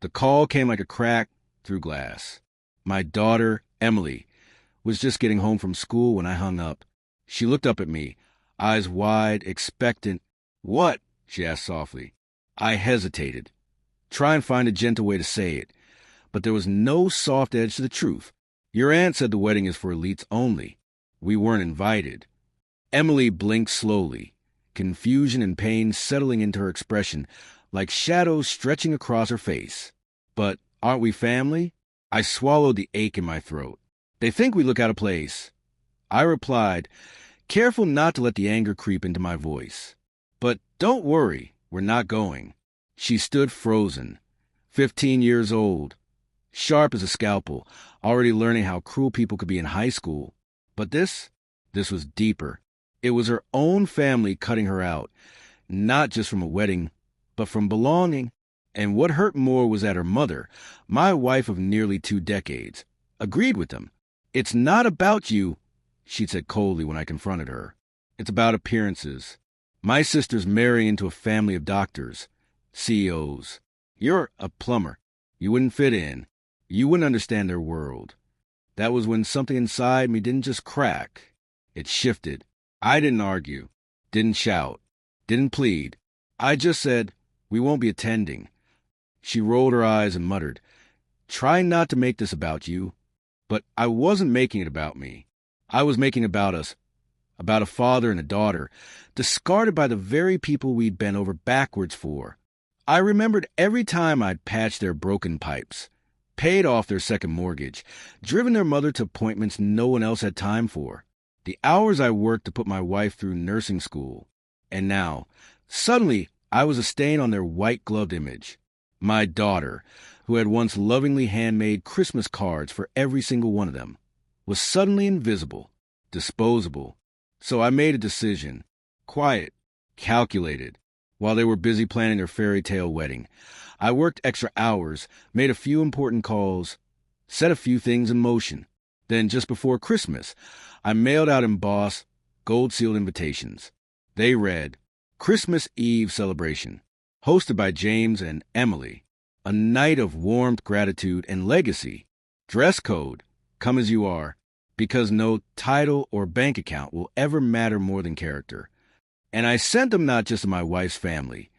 The call came like a crack through glass. My daughter, Emily, was just getting home from school when I hung up. She looked up at me, eyes wide, expectant. "What?" she asked softly. I hesitated, trying to find a gentle way to say it, but there was no soft edge to the truth. "Your aunt said the wedding is for elites only. We weren't invited." Emily blinked slowly, confusion and pain settling into her expression like shadows stretching across her face. "But aren't we family?" I swallowed the ache in my throat. "They think we look out of place," I replied, careful not to let the anger creep into my voice. "But don't worry, we're not going." She stood frozen, 15 years old, sharp as a scalpel, already learning how cruel people could be in high school. But this was deeper. It was her own family cutting her out, not just from a wedding, but from belonging. And what hurt more was that her mother, my wife of nearly 2 decades, agreed with them. "It's not about you," she said coldly when I confronted her. "It's about appearances. My sister's marrying into a family of doctors, CEOs. You're a plumber. You wouldn't fit in. You wouldn't understand their world." That was when something inside me didn't just crack. It shifted. I didn't argue, didn't shout, didn't plead. I just said, "We won't be attending." She rolled her eyes and muttered, "Try not to make this about you." But I wasn't making it about me. I was making it about us, about a father and a daughter, discarded by the very people we'd bent over backwards for. I remembered every time I'd patched their broken pipes, paid off their second mortgage, driven their mother to appointments no one else had time for, the hours I worked to put my wife through nursing school. And now, suddenly, I was a stain on their white-gloved image. My daughter, who had once lovingly handmade Christmas cards for every single one of them, was suddenly invisible, disposable. So I made a decision, quiet, calculated. While they were busy planning their fairy tale wedding, I worked extra hours, made a few important calls, set a few things in motion. Then, just before Christmas, I mailed out embossed, gold-sealed invitations. They read, "Christmas Eve celebration, hosted by James and Emily. A night of warmth, gratitude, and legacy. Dress code, come as you are, because no title or bank account will ever matter more than character." And I sent them not just to my wife's family,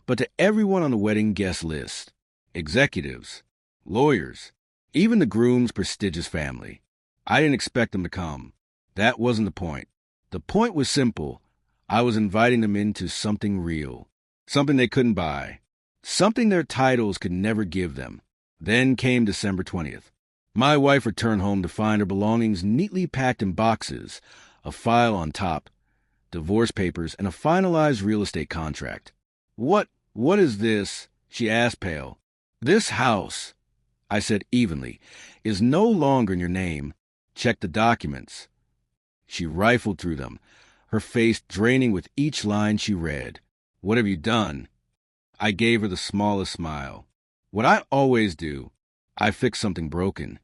but to everyone on the wedding guest list. Executives, lawyers, even the groom's prestigious family. I didn't expect them to come. That wasn't the point. The point was simple. I was inviting them into something real, something they couldn't buy, something their titles could never give them. Then came December 20th. My wife returned home to find her belongings neatly packed in boxes, a file on top, divorce papers, and a finalized real estate contract. What is this?" she asked, pale. "This house," I said evenly, "is no longer in your name. Check the documents." She rifled through them, her face draining with each line she read. "What have you done?" I gave her the smallest smile. "What I always do. I fixed something broken."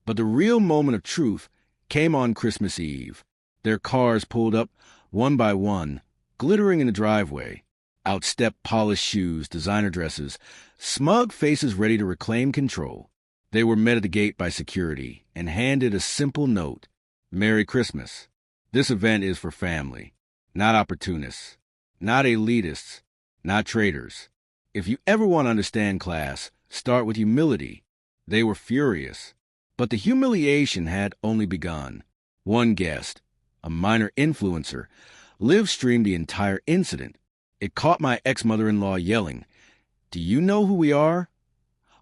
But the real moment of truth came on Christmas Eve. Their cars pulled up one by one, glittering in the driveway. Outstepped polished shoes, designer dresses, smug faces ready to reclaim control. They were met at the gate by security and handed a simple note. "Merry Christmas. This event is for family, not opportunists, not elitists, not traitors. If you ever want to understand class, start with humility." They were furious. But the humiliation had only begun. One guest, a minor influencer, live-streamed the entire incident. It caught my ex-mother-in-law yelling, "Do you know who we are?"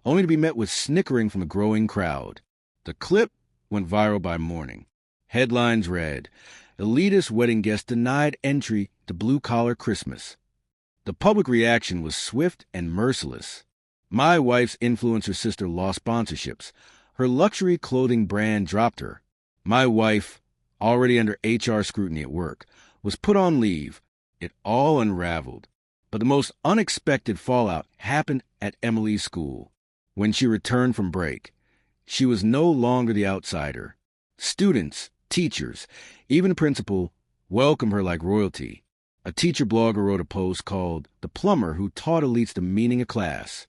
Only to be met with snickering from a growing crowd. The clip went viral by morning. Headlines read, "Elitist wedding guest denied entry to blue-collar Christmas." The public reaction was swift and merciless. My wife's influencer sister lost sponsorships. Her luxury clothing brand dropped her. My wife, already under HR scrutiny at work, was put on leave. It all unraveled. But the most unexpected fallout happened at Emily's school. When she returned from break, she was no longer the outsider. Students, teachers, even the principal welcomed her like royalty. A teacher blogger wrote a post called "The Plumber Who Taught Elites the Meaning of Class."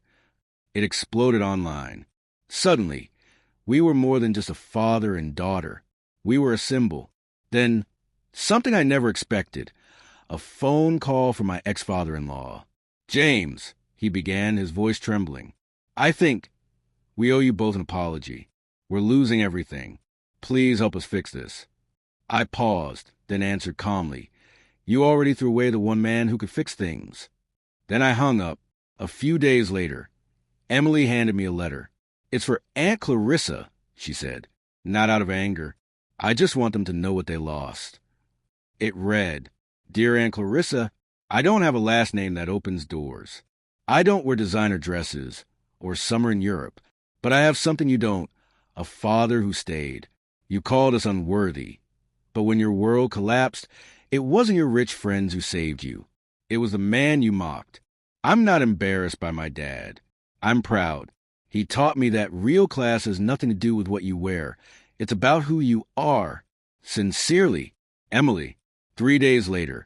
It exploded online. Suddenly, we were more than just a father and daughter. We were a symbol. Then, something I never expected. A phone call from my ex-father-in-law. "James," he began, his voice trembling. "I think we owe you both an apology. We're losing everything. Please help us fix this." I paused, then answered calmly, "You already threw away the one man who could fix things." Then I hung up. A few days later, Emily handed me a letter. "It's for Aunt Clarissa," she said, not out of anger. "I just want them to know what they lost." It read, "Dear Aunt Clarissa, I don't have a last name that opens doors. I don't wear designer dresses or summer in Europe, but I have something you don't, a father who stayed. You called us unworthy. But when your world collapsed, it wasn't your rich friends who saved you. It was the man you mocked. I'm not embarrassed by my dad. I'm proud. He taught me that real class has nothing to do with what you wear. It's about who you are. Sincerely, Emily." 3 days later,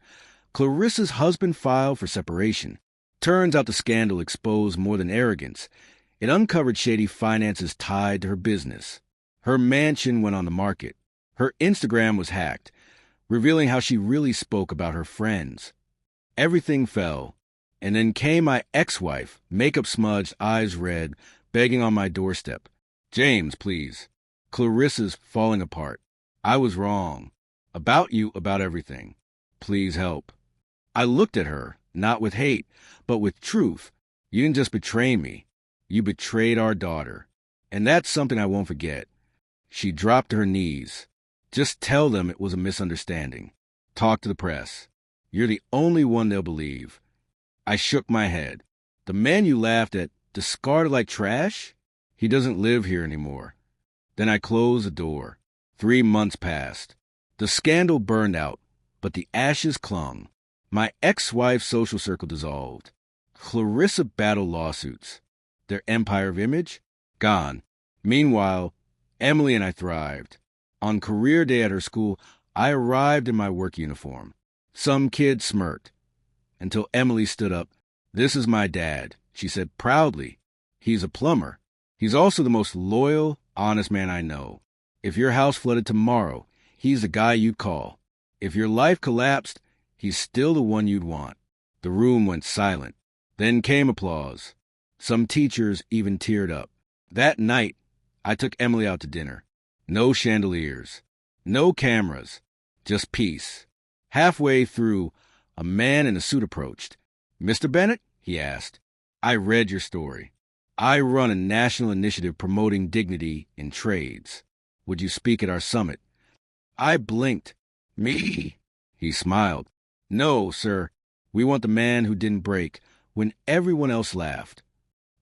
Clarissa's husband filed for separation. Turns out the scandal exposed more than arrogance. It uncovered shady finances tied to her business. Her mansion went on the market. Her Instagram was hacked, revealing how she really spoke about her friends. Everything fell. And then came my ex-wife, makeup smudged, eyes red, begging on my doorstep. "James, please. Clarissa's falling apart. I was wrong. About you, about everything. Please help." I looked at her, not with hate, but with truth. "You didn't just betray me. You betrayed our daughter. And that's something I won't forget." She dropped to her knees. "Just tell them it was a misunderstanding. Talk to the press. You're the only one they'll believe." I shook my head. "The man you laughed at, discarded like trash? He doesn't live here anymore." Then I closed the door. 3 months passed. The scandal burned out, but the ashes clung. My ex-wife's social circle dissolved. Clarissa battled lawsuits. Their empire of image? Gone. Meanwhile, Emily and I thrived. On career day at her school, I arrived in my work uniform. Some kid smirked. Until Emily stood up. "This is my dad," she said proudly. "He's a plumber. He's also the most loyal, honest man I know. If your house flooded tomorrow, he's the guy you'd call. If your life collapsed, he's still the one you'd want." The room went silent. Then came applause. Some teachers even teared up. That night, I took Emily out to dinner. No chandeliers. No cameras. Just peace. Halfway through, a man in a suit approached. "Mr. Bennett?" he asked. "I read your story. I run a national initiative promoting dignity in trades. Would you speak at our summit?" I blinked. "Me?" He smiled. "No, sir. We want the man who didn't break when everyone else laughed."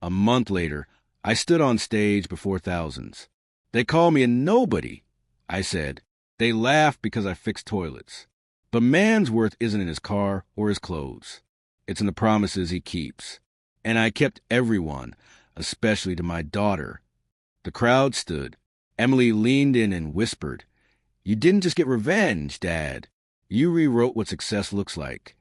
A month later, I stood on stage before thousands. "They call me a nobody," I said. "They laugh because I fix toilets. But man's worth isn't in his car or his clothes. It's in the promises he keeps." And I kept everyone, especially to my daughter. The crowd stood. Emily leaned in and whispered, "You didn't just get revenge, Dad. You rewrote what success looks like."